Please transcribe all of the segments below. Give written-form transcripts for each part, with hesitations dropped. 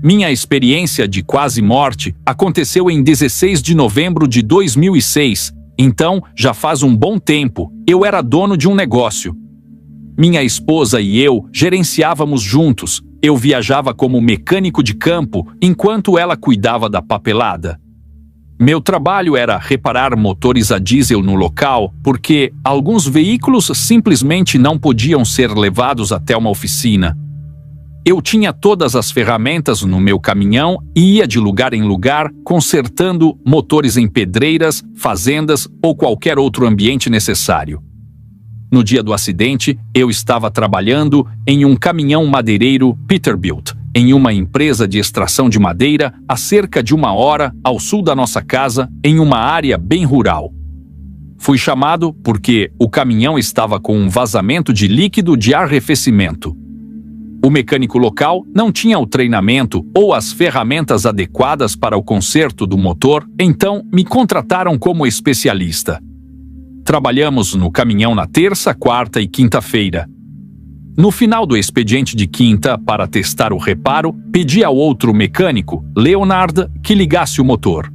Minha experiência de quase morte aconteceu em 16 de novembro de 2006, então já faz um bom tempo. Eu era dono de um negócio. Minha esposa e eu gerenciávamos juntos. Eu viajava como mecânico de campo enquanto ela cuidava da papelada. Meu trabalho era reparar motores a diesel no local, porque alguns veículos simplesmente não podiam ser levados até uma oficina. Eu tinha todas as ferramentas no meu caminhão e ia de lugar em lugar consertando motores em pedreiras, fazendas ou qualquer outro ambiente necessário. No dia do acidente, eu estava trabalhando em um caminhão madeireiro Peterbilt, em uma empresa de extração de madeira a cerca de 1 hora ao sul da nossa casa, em uma área bem rural. Fui chamado porque o caminhão estava com um vazamento de líquido de arrefecimento. O mecânico local não tinha o treinamento ou as ferramentas adequadas para o conserto do motor, então me contrataram como especialista. Trabalhamos no caminhão na terça, quarta e quinta-feira. No final do expediente de quinta, para testar o reparo, pedi ao outro mecânico, Leonard, que ligasse o motor.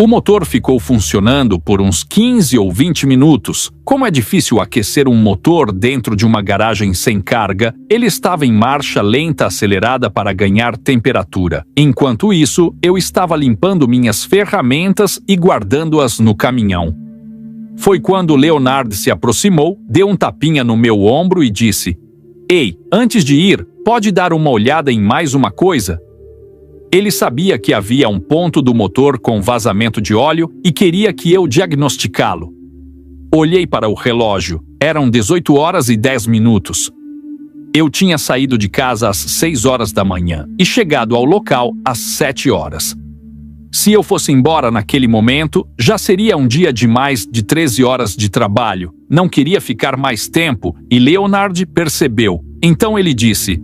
O motor ficou funcionando por uns 15 ou 20 minutos. Como é difícil aquecer um motor dentro de uma garagem sem carga, ele estava em marcha lenta acelerada para ganhar temperatura. Enquanto isso, eu estava limpando minhas ferramentas e guardando-as no caminhão. Foi quando Leonard se aproximou, deu um tapinha no meu ombro e disse: "Ei, antes de ir, pode dar uma olhada em mais uma coisa?" Ele sabia que havia um ponto do motor com vazamento de óleo e queria que eu diagnosticá-lo. Olhei para o relógio. Eram 18 horas e 10 minutos. Eu tinha saído de casa às 6 horas da manhã e chegado ao local às 7 horas. Se eu fosse embora naquele momento, já seria um dia de mais de 13 horas de trabalho. Não queria ficar mais tempo e Leonard percebeu. Então ele disse: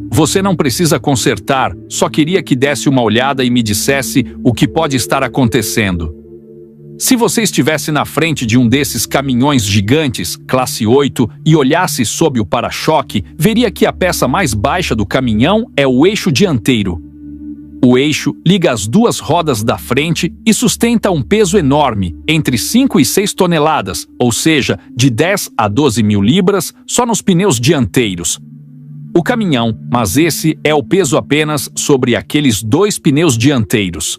"Você não precisa consertar, só queria que desse uma olhada e me dissesse o que pode estar acontecendo. Se você estivesse na frente de um desses caminhões gigantes, classe 8, e olhasse sob o para-choque, veria que a peça mais baixa do caminhão é o eixo dianteiro. O eixo liga as duas rodas da frente e sustenta um peso enorme, entre 5 e 6 toneladas, ou seja, de 10 a 12 mil libras só nos pneus dianteiros. O caminhão, mas esse é o peso apenas sobre aqueles 2 pneus dianteiros."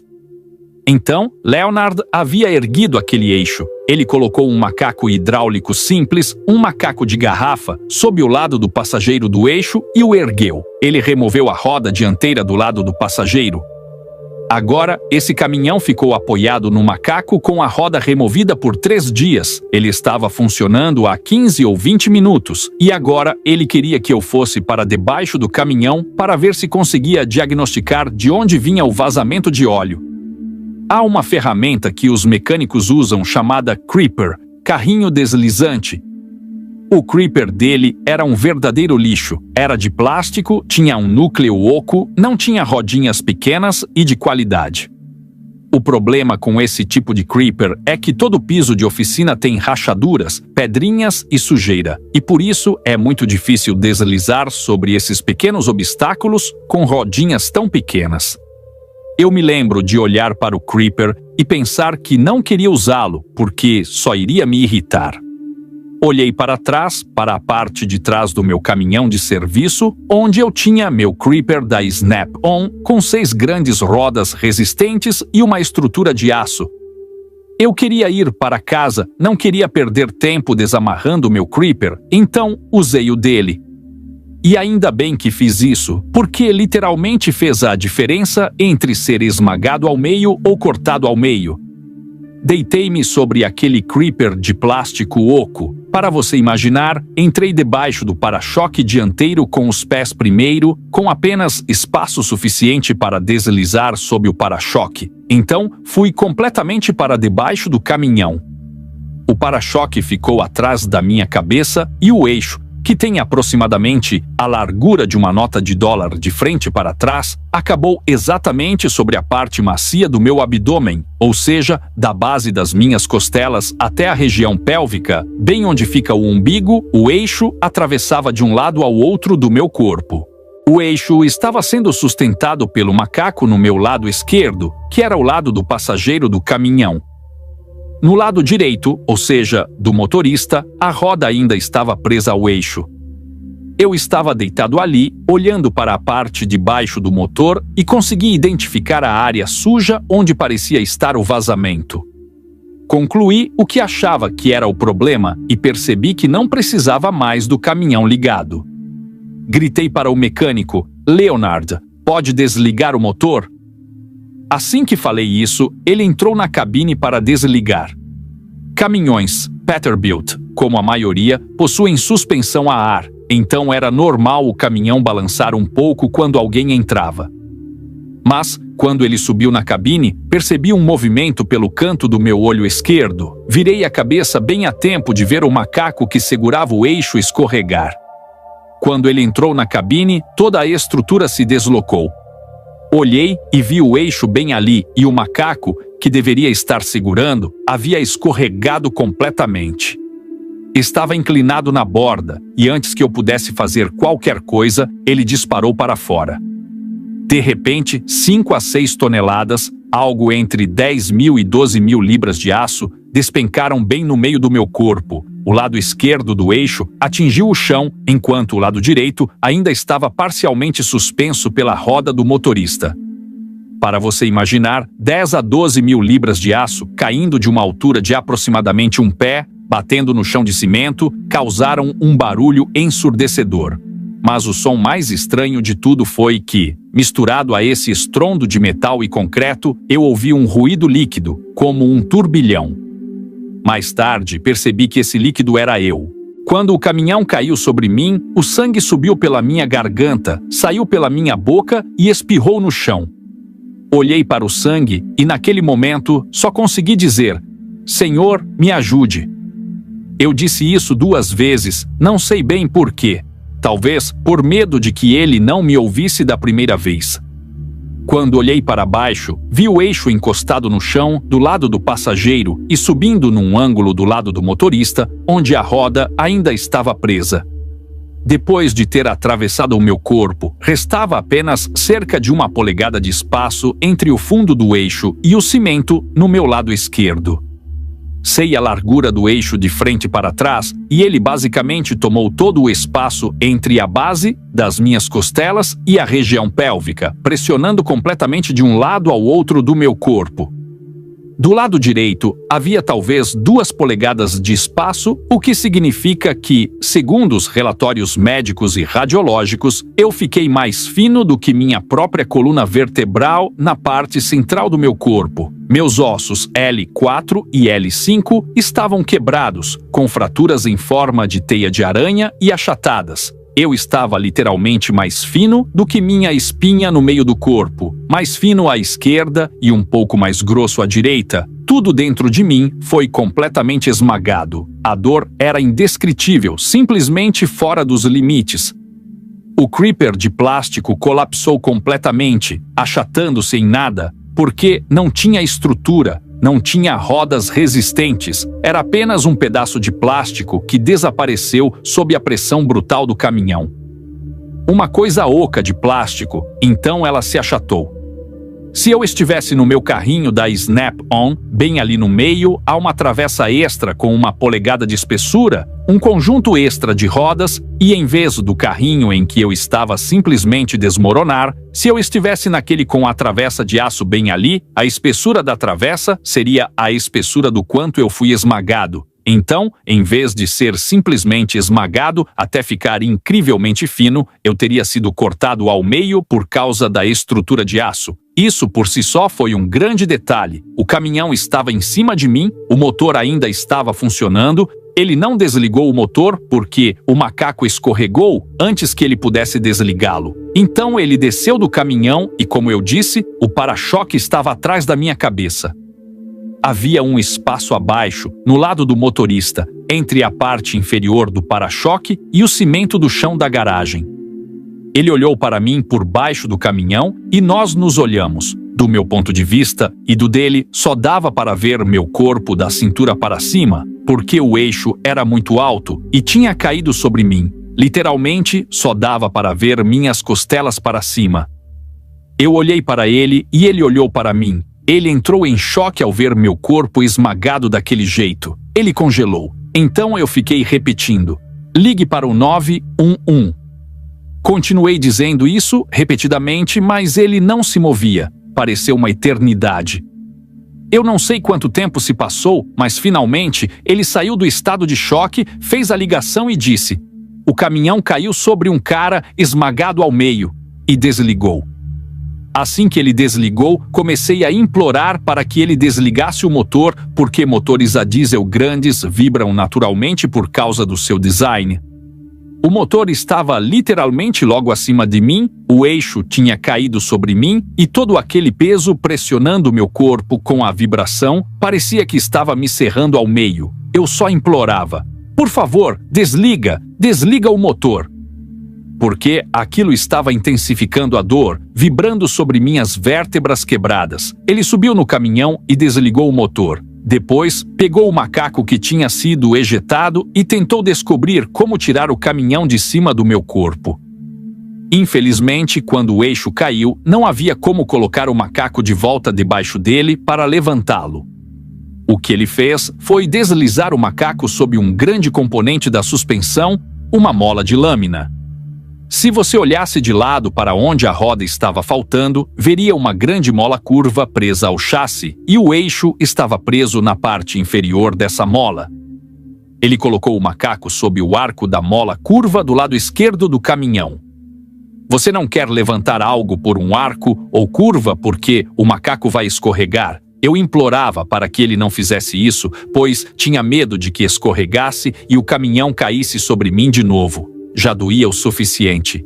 Então, Leonard havia erguido aquele eixo. Ele colocou um macaco hidráulico simples, um macaco de garrafa, sob o lado do passageiro do eixo e o ergueu. Ele removeu a roda dianteira do lado do passageiro. Agora, esse caminhão ficou apoiado no macaco com a roda removida por 3 dias. Ele estava funcionando há 15 ou 20 minutos, e agora ele queria que eu fosse para debaixo do caminhão para ver se conseguia diagnosticar de onde vinha o vazamento de óleo. Há uma ferramenta que os mecânicos usam chamada Creeper, carrinho deslizante. O Creeper dele era um verdadeiro lixo. Era de plástico, tinha um núcleo oco, não tinha rodinhas pequenas e de qualidade. O problema com esse tipo de Creeper é que todo piso de oficina tem rachaduras, pedrinhas e sujeira, e por isso é muito difícil deslizar sobre esses pequenos obstáculos com rodinhas tão pequenas. Eu me lembro de olhar para o Creeper e pensar que não queria usá-lo, porque só iria me irritar. Olhei para trás, para a parte de trás do meu caminhão de serviço, onde eu tinha meu Creeper da Snap-on com 6 grandes rodas resistentes e uma estrutura de aço. Eu queria ir para casa, não queria perder tempo desamarrando meu Creeper, então usei o dele. E ainda bem que fiz isso, porque literalmente fez a diferença entre ser esmagado ao meio ou cortado ao meio. Deitei-me sobre aquele Creeper de plástico oco. Para você imaginar, entrei debaixo do para-choque dianteiro com os pés primeiro, com apenas espaço suficiente para deslizar sob o para-choque. Então, fui completamente para debaixo do caminhão. O para-choque ficou atrás da minha cabeça e o eixo, que tem aproximadamente a largura de uma nota de dólar de frente para trás, acabou exatamente sobre a parte macia do meu abdômen, ou seja, da base das minhas costelas até a região pélvica, bem onde fica o umbigo. O eixo atravessava de um lado ao outro do meu corpo. O eixo estava sendo sustentado pelo macaco no meu lado esquerdo, que era o lado do passageiro do caminhão. No lado direito, ou seja, do motorista, a roda ainda estava presa ao eixo. Eu estava deitado ali, olhando para a parte de baixo do motor e consegui identificar a área suja onde parecia estar o vazamento. Concluí o que achava que era o problema e percebi que não precisava mais do caminhão ligado. Gritei para o mecânico: "Leonard, pode desligar o motor?" Assim que falei isso, ele entrou na cabine para desligar. Caminhões Peterbilt, como a maioria, possuem suspensão a ar, então era normal o caminhão balançar um pouco quando alguém entrava. Mas, quando ele subiu na cabine, percebi um movimento pelo canto do meu olho esquerdo. Virei a cabeça bem a tempo de ver o macaco que segurava o eixo escorregar. Quando ele entrou na cabine, toda a estrutura se deslocou. Olhei e vi o eixo bem ali e o macaco, que deveria estar segurando, havia escorregado completamente. Estava inclinado na borda e antes que eu pudesse fazer qualquer coisa, ele disparou para fora. De repente, 5 a 6 toneladas, algo entre 10.000 e 12.000 libras de aço, despencaram bem no meio do meu corpo. O lado esquerdo do eixo atingiu o chão, enquanto o lado direito ainda estava parcialmente suspenso pela roda do motorista. Para você imaginar, 10 a 12.000 libras de aço caindo de uma altura de aproximadamente um pé, batendo no chão de cimento, causaram um barulho ensurdecedor. Mas o som mais estranho de tudo foi que, misturado a esse estrondo de metal e concreto, eu ouvi um ruído líquido, como um turbilhão. Mais tarde, percebi que esse líquido era eu. Quando o caminhão caiu sobre mim, o sangue subiu pela minha garganta, saiu pela minha boca e espirrou no chão. Olhei para o sangue e, naquele momento, só consegui dizer: "Senhor, me ajude." Eu disse isso 2 vezes, não sei bem por quê. Talvez por medo de que ele não me ouvisse da primeira vez. Quando olhei para baixo, vi o eixo encostado no chão do lado do passageiro e subindo num ângulo do lado do motorista, onde a roda ainda estava presa. Depois de ter atravessado o meu corpo, restava apenas cerca de 1 polegada de espaço entre o fundo do eixo e o cimento no meu lado esquerdo. Sei a largura do eixo de frente para trás e ele basicamente tomou todo o espaço entre a base das minhas costelas e a região pélvica, pressionando completamente de um lado ao outro do meu corpo. Do lado direito, havia talvez 2 polegadas de espaço, o que significa que, segundo os relatórios médicos e radiológicos, eu fiquei mais fino do que minha própria coluna vertebral na parte central do meu corpo. Meus ossos L4 e L5 estavam quebrados, com fraturas em forma de teia de aranha e achatadas. Eu estava literalmente mais fino do que minha espinha no meio do corpo, mais fino à esquerda e um pouco mais grosso à direita. Tudo dentro de mim foi completamente esmagado. A dor era indescritível, simplesmente fora dos limites. O creeper de plástico colapsou completamente, achatando-se em nada, porque não tinha estrutura, não tinha rodas resistentes, era apenas um pedaço de plástico que desapareceu sob a pressão brutal do caminhão. Uma coisa oca de plástico, então ela se achatou. Se eu estivesse no meu carrinho da Snap-on, bem ali no meio, há uma travessa extra com 1 polegada de espessura, um conjunto extra de rodas, e em vez do carrinho em que eu estava simplesmente desmoronar, se eu estivesse naquele com a travessa de aço bem ali, a espessura da travessa seria a espessura do quanto eu fui esmagado. Então, em vez de ser simplesmente esmagado até ficar incrivelmente fino, eu teria sido cortado ao meio por causa da estrutura de aço. Isso por si só foi um grande detalhe. O caminhão estava em cima de mim, o motor ainda estava funcionando, ele não desligou o motor porque o macaco escorregou antes que ele pudesse desligá-lo. Então ele desceu do caminhão e, como eu disse, o para-choque estava atrás da minha cabeça. Havia um espaço abaixo, no lado do motorista, entre a parte inferior do para-choque e o cimento do chão da garagem. Ele olhou para mim por baixo do caminhão e nós nos olhamos. Do meu ponto de vista e do dele, só dava para ver meu corpo da cintura para cima, porque o eixo era muito alto e tinha caído sobre mim. Literalmente, só dava para ver minhas costelas para cima. Eu olhei para ele e ele olhou para mim. Ele entrou em choque ao ver meu corpo esmagado daquele jeito. Ele congelou. Então eu fiquei repetindo: ligue para o 911. Continuei dizendo isso repetidamente, mas ele não se movia. Pareceu uma eternidade. Eu não sei quanto tempo se passou, mas finalmente ele saiu do estado de choque, fez a ligação e disse: o caminhão caiu sobre um cara esmagado ao meio, e desligou. Assim que ele desligou, comecei a implorar para que ele desligasse o motor, porque motores a diesel grandes vibram naturalmente por causa do seu design. O motor estava literalmente logo acima de mim, o eixo tinha caído sobre mim e todo aquele peso pressionando meu corpo com a vibração parecia que estava me serrando ao meio. Eu só implorava: por favor, desliga o motor. Porque aquilo estava intensificando a dor, vibrando sobre minhas vértebras quebradas. Ele subiu no caminhão e desligou o motor. Depois, pegou o macaco que tinha sido ejetado e tentou descobrir como tirar o caminhão de cima do meu corpo. Infelizmente, quando o eixo caiu, não havia como colocar o macaco de volta debaixo dele para levantá-lo. O que ele fez foi deslizar o macaco sob um grande componente da suspensão, uma mola de lâmina. Se você olhasse de lado para onde a roda estava faltando, veria uma grande mola curva presa ao chassi e o eixo estava preso na parte inferior dessa mola. Ele colocou o macaco sob o arco da mola curva do lado esquerdo do caminhão. Você não quer levantar algo por um arco ou curva porque o macaco vai escorregar. Eu implorava para que ele não fizesse isso, pois tinha medo de que escorregasse e o caminhão caísse sobre mim de novo. Já doía o suficiente.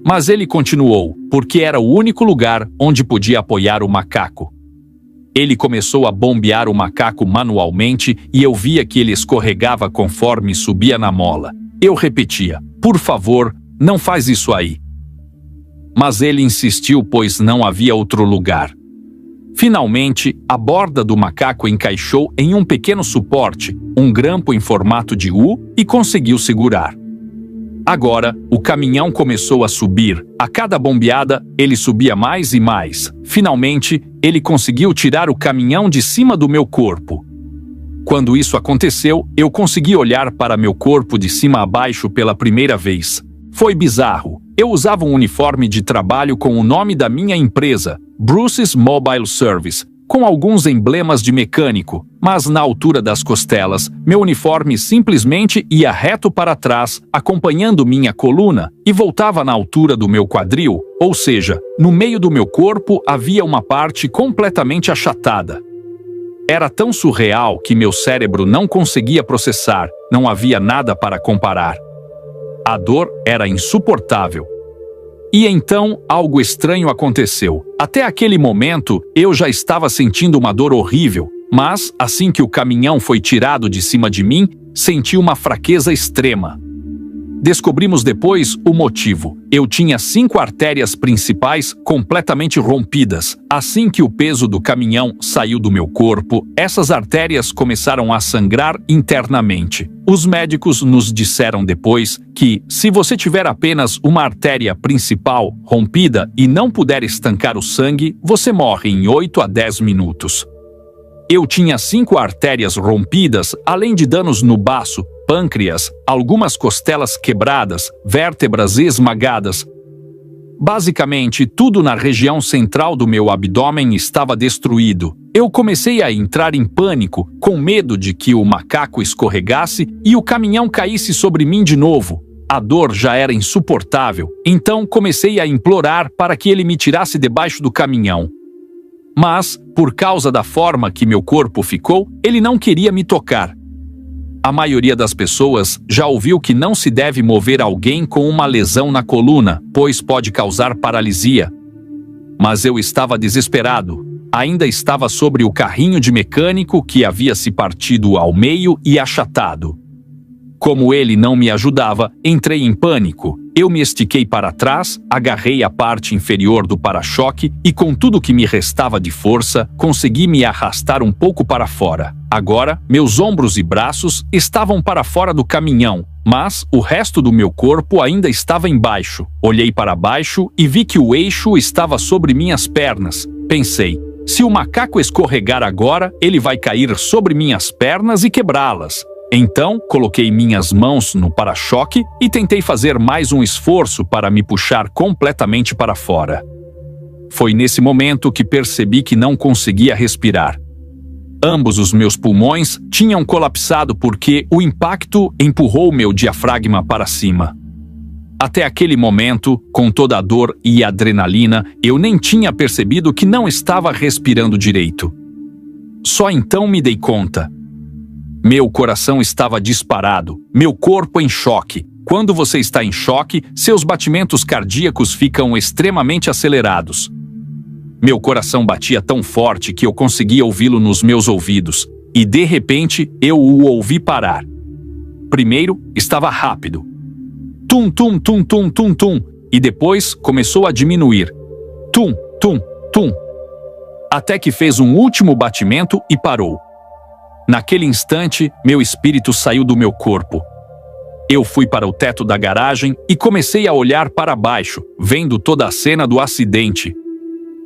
Mas ele continuou, porque era o único lugar onde podia apoiar o macaco. Ele começou a bombear o macaco manualmente e eu via que ele escorregava conforme subia na mola. Eu repetia: por favor, não faz isso aí. Mas ele insistiu, pois não havia outro lugar. Finalmente, a borda do macaco encaixou em um pequeno suporte, um grampo em formato de U, e conseguiu segurar. Agora, o caminhão começou a subir. A cada bombeada, ele subia mais e mais. Finalmente, ele conseguiu tirar o caminhão de cima do meu corpo. Quando isso aconteceu, eu consegui olhar para meu corpo de cima a baixo pela primeira vez. Foi bizarro. Eu usava um uniforme de trabalho com o nome da minha empresa, Bruce's Mobile Service, com alguns emblemas de mecânico, mas na altura das costelas, meu uniforme simplesmente ia reto para trás, acompanhando minha coluna, e voltava na altura do meu quadril, ou seja, no meio do meu corpo havia uma parte completamente achatada. Era tão surreal que meu cérebro não conseguia processar, não havia nada para comparar. A dor era insuportável. E então, algo estranho aconteceu. Até aquele momento, eu já estava sentindo uma dor horrível, mas, assim que o caminhão foi tirado de cima de mim, senti uma fraqueza extrema. Descobrimos depois o motivo. Eu tinha 5 artérias principais completamente rompidas. Assim que o peso do caminhão saiu do meu corpo, essas artérias começaram a sangrar internamente. Os médicos nos disseram depois que, se você tiver apenas uma artéria principal rompida e não puder estancar o sangue, você morre em 8 a 10 minutos. Eu tinha 5 artérias rompidas, além de danos no baço, pâncreas, algumas costelas quebradas, vértebras esmagadas. Basicamente, tudo na região central do meu abdômen estava destruído. Eu comecei a entrar em pânico, com medo de que o macaco escorregasse e o caminhão caísse sobre mim de novo. A dor já era insuportável, então comecei a implorar para que ele me tirasse debaixo do caminhão. Mas, por causa da forma que meu corpo ficou, ele não queria me tocar. A maioria das pessoas já ouviu que não se deve mover alguém com uma lesão na coluna, pois pode causar paralisia. Mas eu estava desesperado. Ainda estava sobre o carrinho de mecânico que havia se partido ao meio e achatado. Como ele não me ajudava, entrei em pânico. Eu me estiquei para trás, agarrei a parte inferior do para-choque e, com tudo que me restava de força, consegui me arrastar um pouco para fora. Agora, meus ombros e braços estavam para fora do caminhão, mas o resto do meu corpo ainda estava embaixo. Olhei para baixo e vi que o eixo estava sobre minhas pernas. Pensei, se o macaco escorregar agora, ele vai cair sobre minhas pernas e quebrá-las. Então, coloquei minhas mãos no para-choque e tentei fazer mais um esforço para me puxar completamente para fora. Foi nesse momento que percebi que não conseguia respirar. Ambos os meus pulmões tinham colapsado porque o impacto empurrou meu diafragma para cima. Até aquele momento, com toda a dor e adrenalina, eu nem tinha percebido que não estava respirando direito. Só então me dei conta. Meu coração estava disparado, meu corpo em choque. Quando você está em choque, seus batimentos cardíacos ficam extremamente acelerados. Meu coração batia tão forte que eu conseguia ouvi-lo nos meus ouvidos, e de repente eu o ouvi parar. Primeiro, estava rápido. Tum, tum, tum, tum, tum, tum, e depois começou a diminuir. Tum, tum, tum. Até que fez um último batimento e parou. Naquele instante, meu espírito saiu do meu corpo. Eu fui para o teto da garagem e comecei a olhar para baixo, vendo toda a cena do acidente.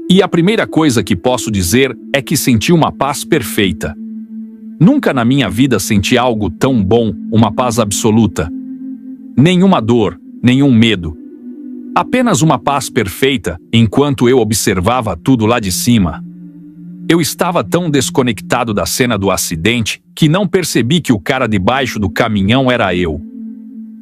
E a primeira coisa que posso dizer é que senti uma paz perfeita. Nunca na minha vida senti algo tão bom, uma paz absoluta. Nenhuma dor, nenhum medo. Apenas uma paz perfeita enquanto eu observava tudo lá de cima. Eu estava tão desconectado da cena do acidente que não percebi que o cara debaixo do caminhão era eu.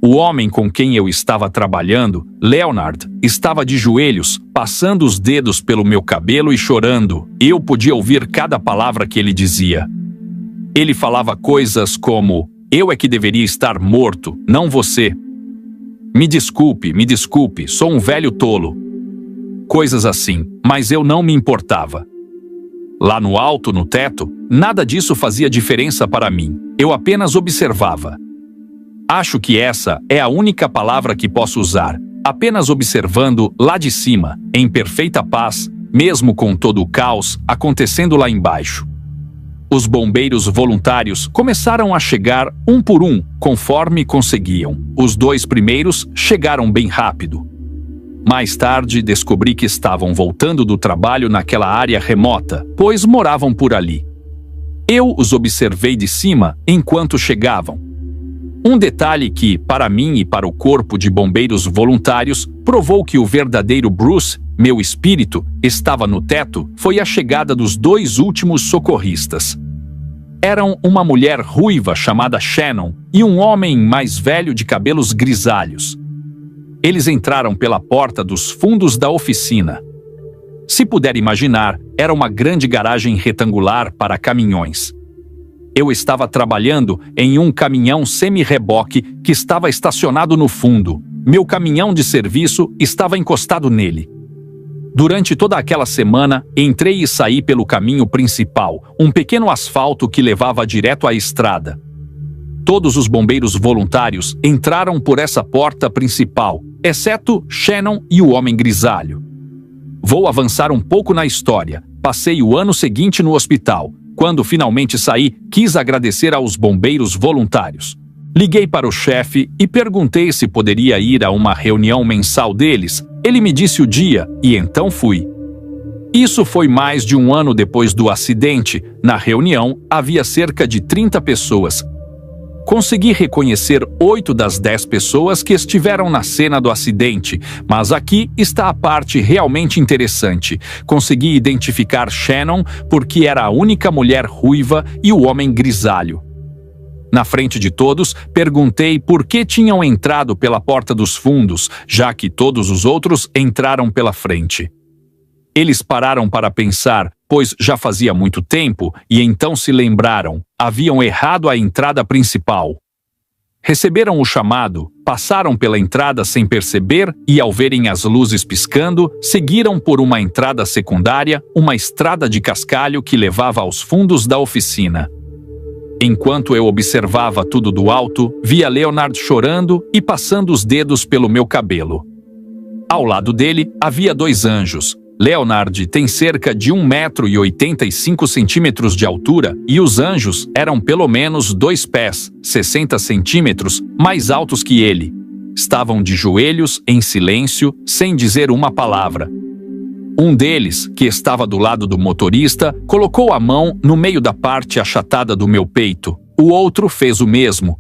O homem com quem eu estava trabalhando, Leonard, estava de joelhos, passando os dedos pelo meu cabelo e chorando. Eu podia ouvir cada palavra que ele dizia. Ele falava coisas como: "Eu é que deveria estar morto, não você. Me desculpe, sou um velho tolo." Coisas assim, mas eu não me importava. Lá no alto, no teto, nada disso fazia diferença para mim. Eu apenas observava. Acho que essa é a única palavra que posso usar. Apenas observando lá de cima, em perfeita paz, mesmo com todo o caos acontecendo lá embaixo. Os bombeiros voluntários começaram a chegar um por um, conforme conseguiam. Os 2 primeiros chegaram bem rápido. Mais tarde, descobri que estavam voltando do trabalho naquela área remota, pois moravam por ali. Eu os observei de cima enquanto chegavam. Um detalhe que, para mim e para o corpo de bombeiros voluntários, provou que o verdadeiro Bruce, meu espírito, estava no teto, foi a chegada dos 2 últimos socorristas. Eram uma mulher ruiva chamada Shannon e um homem mais velho de cabelos grisalhos. Eles entraram pela porta dos fundos da oficina. Se puder imaginar, era uma grande garagem retangular para caminhões. Eu estava trabalhando em um caminhão semi-reboque que estava estacionado no fundo. Meu caminhão de serviço estava encostado nele. Durante toda aquela semana, entrei e saí pelo caminho principal, um pequeno asfalto que levava direto à estrada. Todos os bombeiros voluntários entraram por essa porta principal, exceto Shannon e o homem grisalho. Vou avançar um pouco na história. Passei o ano seguinte no hospital. Quando finalmente saí, quis agradecer aos bombeiros voluntários. Liguei para o chefe e perguntei se poderia ir a uma reunião mensal deles. Ele me disse o dia e então fui. Isso foi mais de um ano depois do acidente. Na reunião, havia cerca de 30 pessoas. Consegui reconhecer 8 das 10 pessoas que estiveram na cena do acidente, mas aqui está a parte realmente interessante. Consegui identificar Shannon porque era a única mulher ruiva e o homem grisalho. Na frente de todos, perguntei por que tinham entrado pela porta dos fundos, já que todos os outros entraram pela frente. Eles pararam para pensar, pois já fazia muito tempo, e então se lembraram, haviam errado a entrada principal. Receberam o chamado, passaram pela entrada sem perceber e, ao verem as luzes piscando, seguiram por uma entrada secundária, uma estrada de cascalho que levava aos fundos da oficina. Enquanto eu observava tudo do alto, via Leonard chorando e passando os dedos pelo meu cabelo. Ao lado dele, havia 2 anjos. Leonard tem cerca de 1,85 m de altura e os anjos eram pelo menos 2 pés, 60 centímetros, mais altos que ele. Estavam de joelhos, em silêncio, sem dizer uma palavra. Um deles, que estava do lado do motorista, colocou a mão no meio da parte achatada do meu peito. O outro fez o mesmo.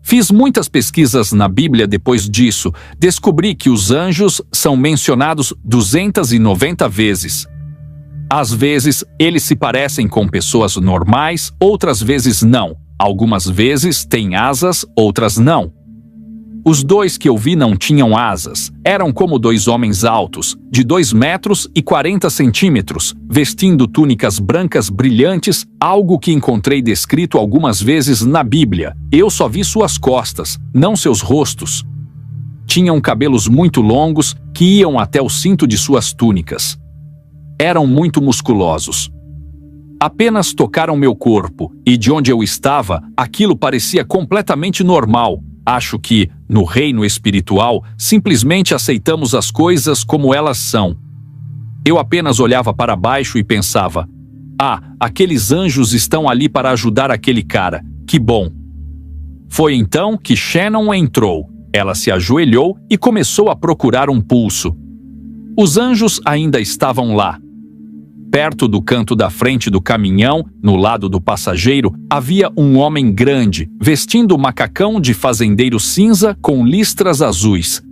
Fiz muitas pesquisas na Bíblia depois disso. Descobri que os anjos são mencionados 290 vezes. Às vezes, eles se parecem com pessoas normais, outras vezes não. Algumas vezes têm asas, outras não. Os 2 que eu vi não tinham asas. Eram como 2 homens altos, de 2,40 m, vestindo túnicas brancas brilhantes, algo que encontrei descrito algumas vezes na Bíblia. Eu só vi suas costas, não seus rostos. Tinham cabelos muito longos que iam até o cinto de suas túnicas. Eram muito musculosos. Apenas tocaram meu corpo, e de onde eu estava, aquilo parecia completamente normal. Acho que, no reino espiritual, simplesmente aceitamos as coisas como elas são. Eu apenas olhava para baixo e pensava: ah, aqueles anjos estão ali para ajudar aquele cara, que bom. Foi então que Shannon entrou. Ela se ajoelhou e começou a procurar um pulso. Os anjos ainda estavam lá. Perto do canto da frente do caminhão, no lado do passageiro, havia um homem grande, vestindo macacão de fazendeiro cinza com listras azuis.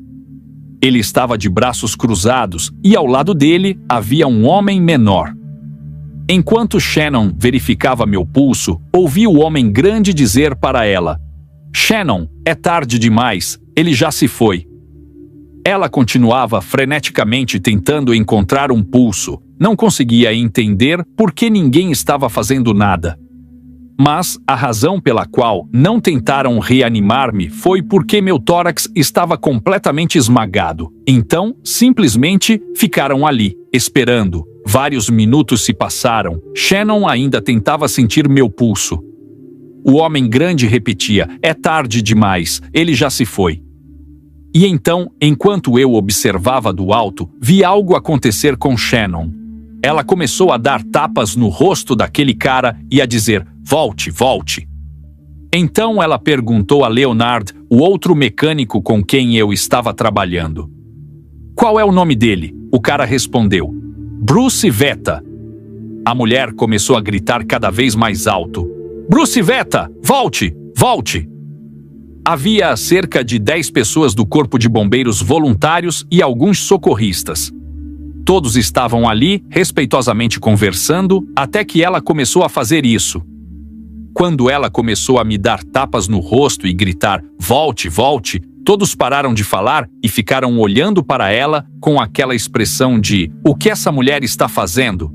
Ele estava de braços cruzados e ao lado dele havia um homem menor. Enquanto Shannon verificava meu pulso, ouvi o homem grande dizer para ela: "Shannon, é tarde demais, ele já se foi." Ela continuava freneticamente tentando encontrar um pulso. Não conseguia entender por que ninguém estava fazendo nada. Mas a razão pela qual não tentaram reanimar-me foi porque meu tórax estava completamente esmagado. Então, simplesmente ficaram ali, esperando. Vários minutos se passaram. Shannon ainda tentava sentir meu pulso. O homem grande repetia: "É tarde demais, ele já se foi." E então, enquanto eu observava do alto, vi algo acontecer com Shannon. Ela começou a dar tapas no rosto daquele cara e a dizer: "Volte, volte." Então ela perguntou a Leonard, o outro mecânico com quem eu estava trabalhando: "Qual é o nome dele?" O cara respondeu: "Bruce Vetta." A mulher começou a gritar cada vez mais alto: "Bruce Vetta, volte, volte." Havia cerca de 10 pessoas do Corpo de Bombeiros voluntários e alguns socorristas. Todos estavam ali, respeitosamente conversando, até que ela começou a fazer isso. Quando ela começou a me dar tapas no rosto e gritar: "Volte, volte", todos pararam de falar e ficaram olhando para ela com aquela expressão de: "O que essa mulher está fazendo?"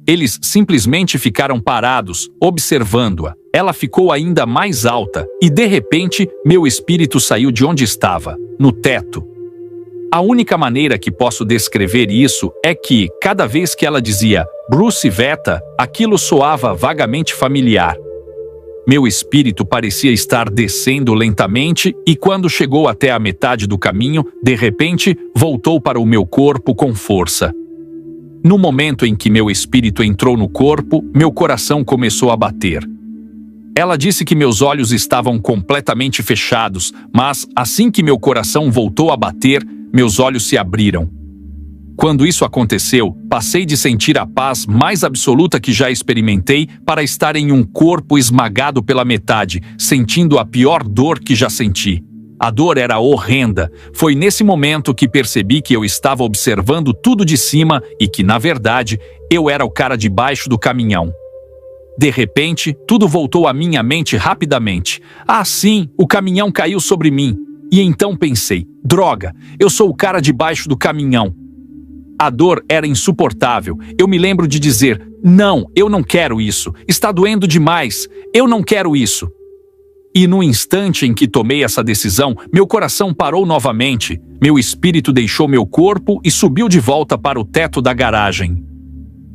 Eles simplesmente ficaram parados, observando-a. Ela ficou ainda mais alta e, de repente, meu espírito saiu de onde estava, no teto. A única maneira que posso descrever isso é que, cada vez que ela dizia "Bruce Vetta", aquilo soava vagamente familiar. Meu espírito parecia estar descendo lentamente e, quando chegou até a metade do caminho, de repente, voltou para o meu corpo com força. No momento em que meu espírito entrou no corpo, meu coração começou a bater. Ela disse que meus olhos estavam completamente fechados, mas, assim que meu coração voltou a bater, meus olhos se abriram. Quando isso aconteceu, passei de sentir a paz mais absoluta que já experimentei para estar em um corpo esmagado pela metade, sentindo a pior dor que já senti. A dor era horrenda. Foi nesse momento que percebi que eu estava observando tudo de cima e que, na verdade, eu era o cara de baixo do caminhão. De repente, tudo voltou à minha mente rapidamente. Ah, sim, o caminhão caiu sobre mim. E então pensei: droga, eu sou o cara de baixo do caminhão. A dor era insuportável. Eu me lembro de dizer: não, eu não quero isso. Está doendo demais. Eu não quero isso. E no instante em que tomei essa decisão, meu coração parou novamente. Meu espírito deixou meu corpo e subiu de volta para o teto da garagem.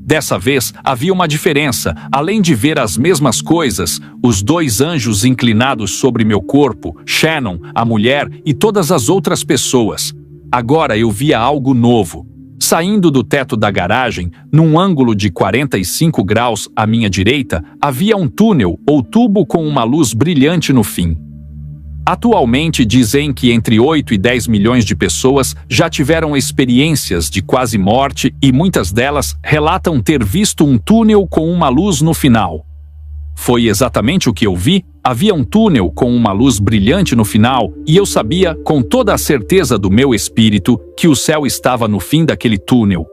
Dessa vez, havia uma diferença. Além de ver as mesmas coisas, os dois anjos inclinados sobre meu corpo, Shannon, a mulher e todas as outras pessoas. Agora eu via algo novo. Saindo do teto da garagem, num ângulo de 45 graus à minha direita, havia um túnel ou tubo com uma luz brilhante no fim. Atualmente dizem que entre 8 e 10 milhões de pessoas já tiveram experiências de quase morte e muitas delas relatam ter visto um túnel com uma luz no final. Foi exatamente o que eu vi. Havia um túnel com uma luz brilhante no final e eu sabia, com toda a certeza do meu espírito, que o céu estava no fim daquele túnel.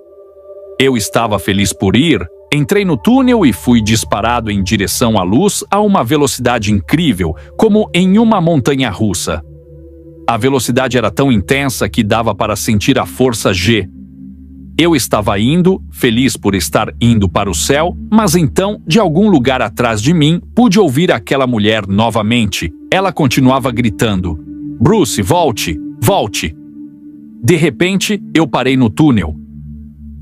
Eu estava feliz por ir. Entrei no túnel e fui disparado em direção à luz a uma velocidade incrível, como em uma montanha-russa. A velocidade era tão intensa que dava para sentir a força G. Eu estava indo, feliz por estar indo para o céu, mas então, de algum lugar atrás de mim, pude ouvir aquela mulher novamente. Ela continuava gritando: "Bruce, volte, volte!" De repente, eu parei no túnel.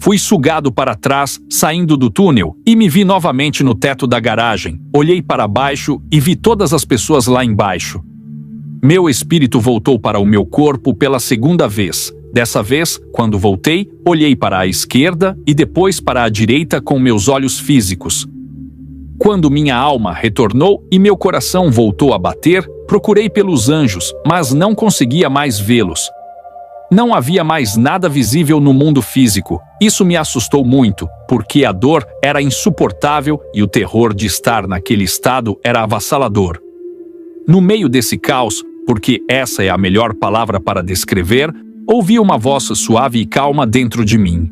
Fui sugado para trás, saindo do túnel, e me vi novamente no teto da garagem. Olhei para baixo e vi todas as pessoas lá embaixo. Meu espírito voltou para o meu corpo pela segunda vez. Dessa vez, quando voltei, olhei para a esquerda e depois para a direita com meus olhos físicos. Quando minha alma retornou e meu coração voltou a bater, procurei pelos anjos, mas não conseguia mais vê-los. Não havia mais nada visível no mundo físico. Isso me assustou muito, porque a dor era insuportável e o terror de estar naquele estado era avassalador. No meio desse caos, porque essa é a melhor palavra para descrever, ouvi uma voz suave e calma dentro de mim.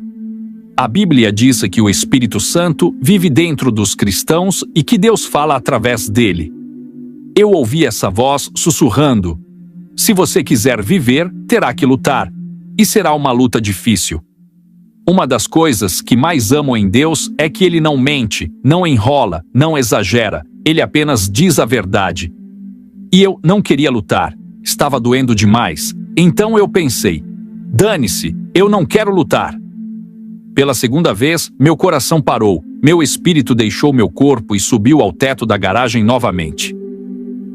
A Bíblia diz que o Espírito Santo vive dentro dos cristãos e que Deus fala através dele. Eu ouvi essa voz sussurrando: "Se você quiser viver, terá que lutar. E será uma luta difícil." Uma das coisas que mais amo em Deus é que Ele não mente, não enrola, não exagera. Ele apenas diz a verdade. E eu não queria lutar. Estava doendo demais. Então eu pensei: dane-se, eu não quero lutar. Pela segunda vez, meu coração parou. Meu espírito deixou meu corpo e subiu ao teto da garagem novamente.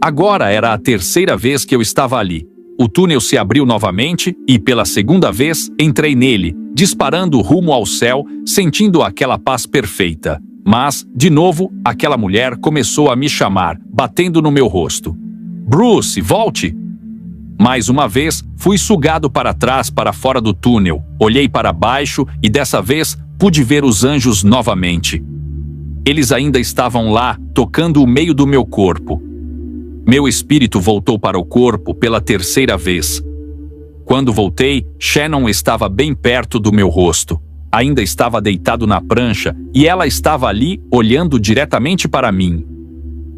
Agora era a terceira vez que eu estava ali. O túnel se abriu novamente e, pela segunda vez, entrei nele, disparando rumo ao céu, sentindo aquela paz perfeita. Mas, de novo, aquela mulher começou a me chamar, batendo no meu rosto. "Bruce, volte!" Mais uma vez, fui sugado para trás para fora do túnel. Olhei para baixo e, dessa vez, pude ver os anjos novamente. Eles ainda estavam lá, tocando o meio do meu corpo. Meu espírito voltou para o corpo pela terceira vez. Quando voltei, Shannon estava bem perto do meu rosto. Ainda estava deitado na prancha e ela estava ali, olhando diretamente para mim.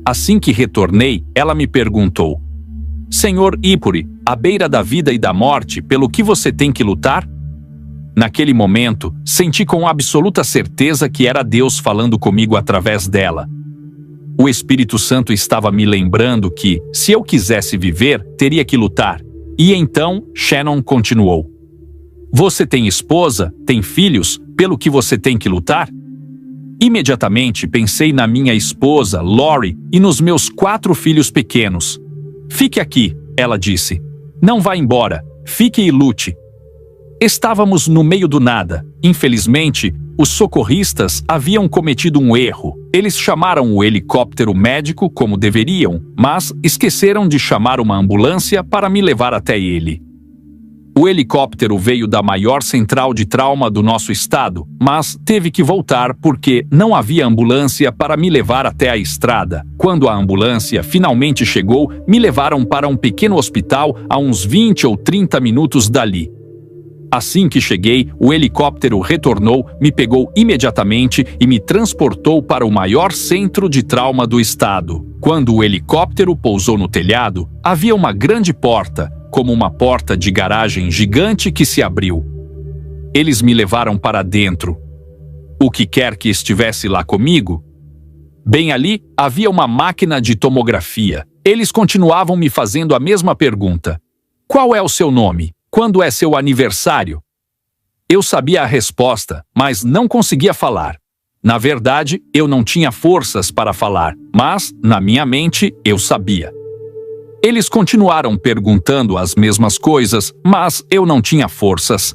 Assim que retornei, ela me perguntou: "Senhor Ipuri, à beira da vida e da morte, pelo que você tem que lutar?" Naquele momento, senti com absoluta certeza que era Deus falando comigo através dela. O Espírito Santo estava me lembrando que, se eu quisesse viver, teria que lutar. E então, Shannon continuou: "Você tem esposa, tem filhos, pelo que você tem que lutar?" Imediatamente pensei na minha esposa, Lori, e nos meus 4 filhos pequenos. "Fique aqui", ela disse. "Não vá embora. Fique e lute." Estávamos no meio do nada. Infelizmente, os socorristas haviam cometido um erro. Eles chamaram o helicóptero médico como deveriam, mas esqueceram de chamar uma ambulância para me levar até ele. O helicóptero veio da maior central de trauma do nosso estado, mas teve que voltar porque não havia ambulância para me levar até a estrada. Quando a ambulância finalmente chegou, me levaram para um pequeno hospital a uns 20 ou 30 minutos dali. Assim que cheguei, o helicóptero retornou, me pegou imediatamente e me transportou para o maior centro de trauma do estado. Quando o helicóptero pousou no telhado, havia uma grande porta, como uma porta de garagem gigante que se abriu. Eles me levaram para dentro. O que quer que estivesse lá comigo? Bem ali, havia uma máquina de tomografia. Eles continuavam me fazendo a mesma pergunta: "Qual é o seu nome? Quando é seu aniversário?" Eu sabia a resposta, mas não conseguia falar. Na verdade, eu não tinha forças para falar, mas, na minha mente, eu sabia. Eles continuaram perguntando as mesmas coisas, mas eu não tinha forças.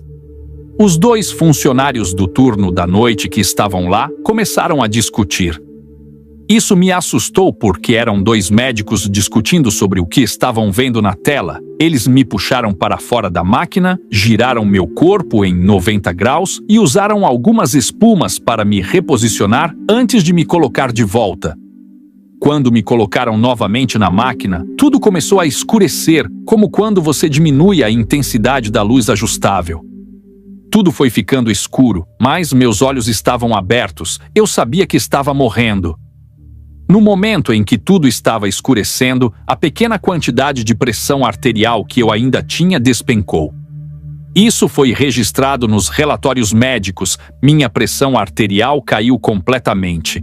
Os 2 funcionários do turno da noite que estavam lá começaram a discutir. Isso me assustou porque eram 2 médicos discutindo sobre o que estavam vendo na tela. Eles me puxaram para fora da máquina, giraram meu corpo em 90 graus e usaram algumas espumas para me reposicionar antes de me colocar de volta. Quando me colocaram novamente na máquina, tudo começou a escurecer, como quando você diminui a intensidade da luz ajustável. Tudo foi ficando escuro, mas meus olhos estavam abertos. Eu sabia que estava morrendo. No momento em que tudo estava escurecendo, a pequena quantidade de pressão arterial que eu ainda tinha despencou. Isso foi registrado nos relatórios médicos. Minha pressão arterial caiu completamente.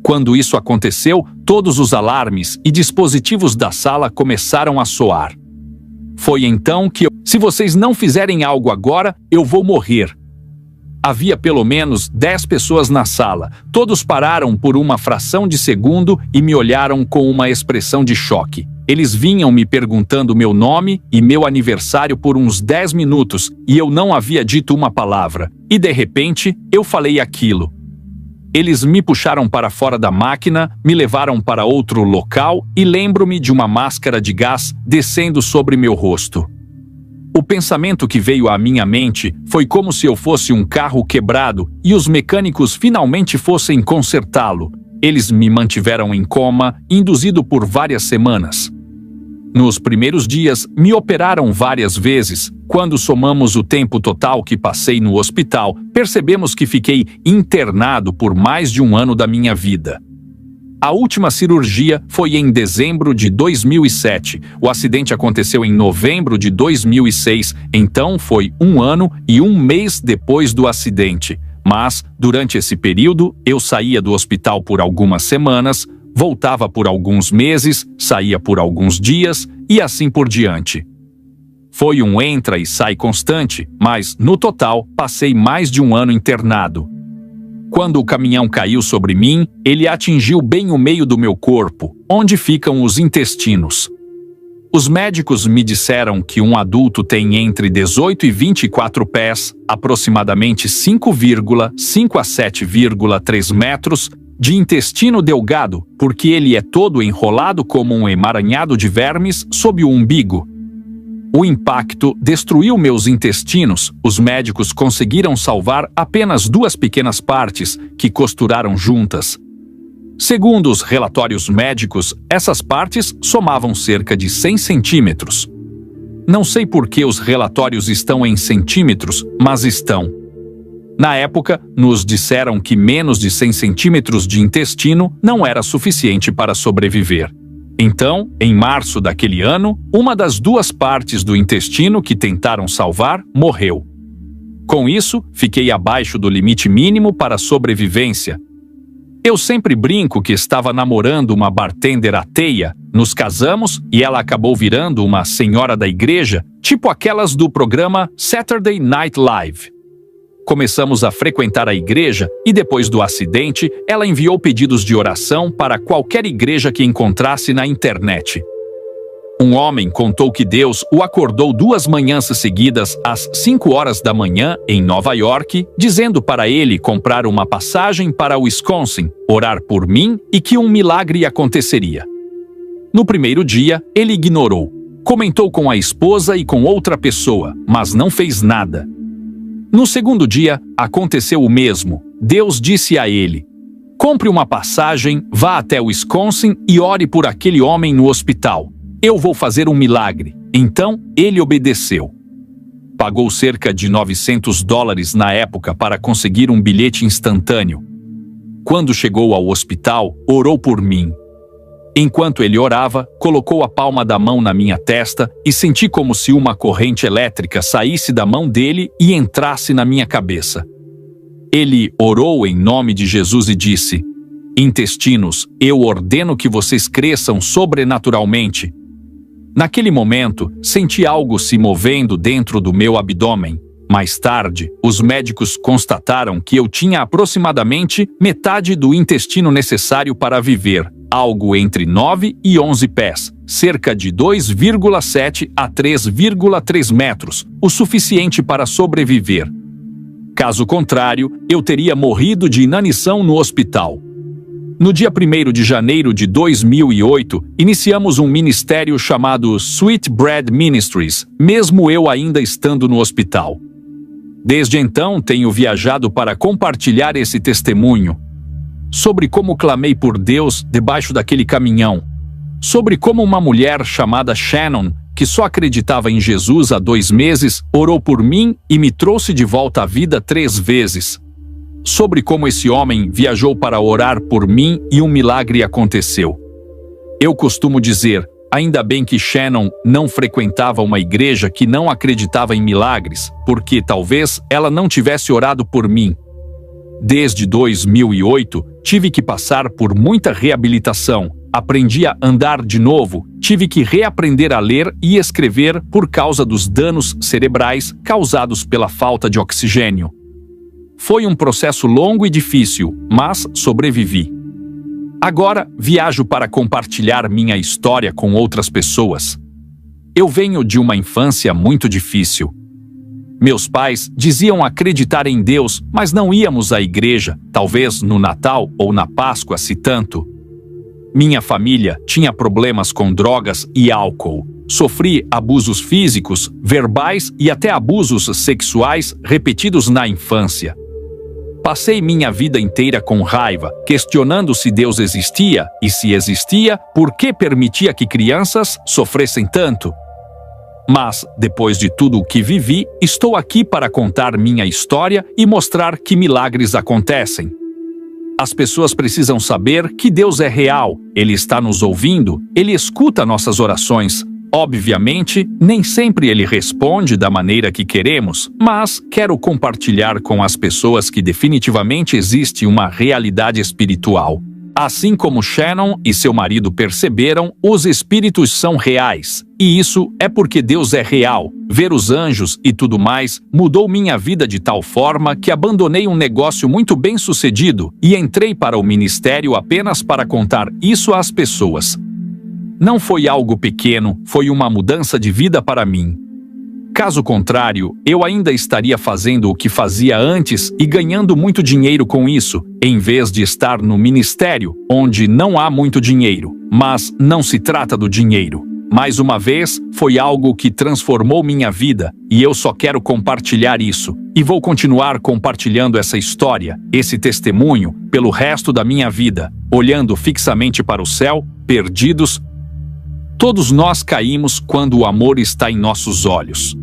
Quando isso aconteceu, todos os alarmes e dispositivos da sala começaram a soar. Foi então que se vocês não fizerem algo agora, eu vou morrer. Havia pelo menos 10 pessoas na sala. Todos pararam por uma fração de segundo e me olharam com uma expressão de choque. Eles vinham me perguntando meu nome e meu aniversário por uns 10 minutos e eu não havia dito uma palavra. E de repente, eu falei aquilo. Eles me puxaram para fora da máquina, me levaram para outro local e lembro-me de uma máscara de gás descendo sobre meu rosto. O pensamento que veio à minha mente foi como se eu fosse um carro quebrado e os mecânicos finalmente fossem consertá-lo. Eles me mantiveram em coma, induzido por várias semanas. Nos primeiros dias, me operaram várias vezes. Quando somamos o tempo total que passei no hospital, percebemos que fiquei internado por mais de 1 ano da minha vida. A última cirurgia foi em dezembro de 2007. O acidente aconteceu em novembro de 2006, então foi 1 ano e 1 mês depois do acidente. Mas, durante esse período, eu saía do hospital por algumas semanas, voltava por alguns meses, saía por alguns dias e assim por diante. Foi um entra e sai constante, mas, no total, passei mais de 1 ano internado. Quando o caminhão caiu sobre mim, ele atingiu bem o meio do meu corpo, onde ficam os intestinos. Os médicos me disseram que um adulto tem entre 18 e 24 pés, aproximadamente 5,5 a 7,3 metros, de intestino delgado, porque ele é todo enrolado como um emaranhado de vermes sob o umbigo. O impacto destruiu meus intestinos. Os médicos conseguiram salvar apenas 2 pequenas partes que costuraram juntas. Segundo os relatórios médicos, essas partes somavam cerca de 100 centímetros. Não sei por que os relatórios estão em centímetros, mas estão. Na época, nos disseram que menos de 100 centímetros de intestino não era suficiente para sobreviver. Então, em março daquele ano, uma das 2 partes do intestino que tentaram salvar morreu. Com isso, fiquei abaixo do limite mínimo para a sobrevivência. Eu sempre brinco que estava namorando uma bartender ateia, nos casamos e ela acabou virando uma senhora da igreja, tipo aquelas do programa Saturday Night Live. Começamos a frequentar a igreja e depois do acidente, ela enviou pedidos de oração para qualquer igreja que encontrasse na internet. Um homem contou que Deus o acordou 2 manhãs seguidas às 5 horas da manhã em Nova York, dizendo para ele comprar uma passagem para Wisconsin, orar por mim e que um milagre aconteceria. No primeiro dia, ele ignorou. Comentou com a esposa e com outra pessoa, mas não fez nada. No segundo dia, aconteceu o mesmo. Deus disse a ele: compre uma passagem, vá até Wisconsin e ore por aquele homem no hospital. Eu vou fazer um milagre. Então, ele obedeceu. Pagou cerca de $900 na época para conseguir um bilhete instantâneo. Quando chegou ao hospital, orou por mim. Enquanto ele orava, colocou a palma da mão na minha testa e senti como se uma corrente elétrica saísse da mão dele e entrasse na minha cabeça. Ele orou em nome de Jesus e disse: intestinos, eu ordeno que vocês cresçam sobrenaturalmente. Naquele momento, senti algo se movendo dentro do meu abdômen. Mais tarde, os médicos constataram que eu tinha aproximadamente metade do intestino necessário para viver, algo entre 9 e 11 pés, cerca de 2,7 a 3,3 metros, o suficiente para sobreviver. Caso contrário, eu teria morrido de inanição no hospital. No dia 1º de janeiro de 2008, iniciamos um ministério chamado Sweet Bread Ministries, mesmo eu ainda estando no hospital. Desde então, tenho viajado para compartilhar esse testemunho sobre como clamei por Deus debaixo daquele caminhão, sobre como uma mulher chamada Shannon, que só acreditava em Jesus há 2 meses, orou por mim e me trouxe de volta à vida 3 vezes, sobre como esse homem viajou para orar por mim e um milagre aconteceu. Eu costumo dizer, ainda bem que Shannon não frequentava uma igreja que não acreditava em milagres, porque talvez ela não tivesse orado por mim. Desde 2008, tive que passar por muita reabilitação, aprendi a andar de novo, tive que reaprender a ler e escrever por causa dos danos cerebrais causados pela falta de oxigênio. Foi um processo longo e difícil, mas sobrevivi. Agora, viajo para compartilhar minha história com outras pessoas. Eu venho de uma infância muito difícil. Meus pais diziam acreditar em Deus, mas não íamos à igreja, talvez no Natal ou na Páscoa, se tanto. Minha família tinha problemas com drogas e álcool. Sofri abusos físicos, verbais e até abusos sexuais repetidos na infância. Passei minha vida inteira com raiva, questionando se Deus existia e, se existia, por que permitia que crianças sofressem tanto. Mas, depois de tudo o que vivi, estou aqui para contar minha história e mostrar que milagres acontecem. As pessoas precisam saber que Deus é real, Ele está nos ouvindo, Ele escuta nossas orações. Obviamente, nem sempre Ele responde da maneira que queremos, mas quero compartilhar com as pessoas que definitivamente existe uma realidade espiritual. Assim como Shannon e seu marido perceberam, os espíritos são reais. E isso é porque Deus é real. Ver os anjos e tudo mais mudou minha vida de tal forma que abandonei um negócio muito bem sucedido e entrei para o ministério apenas para contar isso às pessoas. Não foi algo pequeno, foi uma mudança de vida para mim. Caso contrário, eu ainda estaria fazendo o que fazia antes e ganhando muito dinheiro com isso, em vez de estar no ministério, onde não há muito dinheiro. Mas não se trata do dinheiro. Mais uma vez, foi algo que transformou minha vida, e eu só quero compartilhar isso. E vou continuar compartilhando essa história, esse testemunho, pelo resto da minha vida, olhando fixamente para o céu, perdidos. Todos nós caímos quando o amor está em nossos olhos.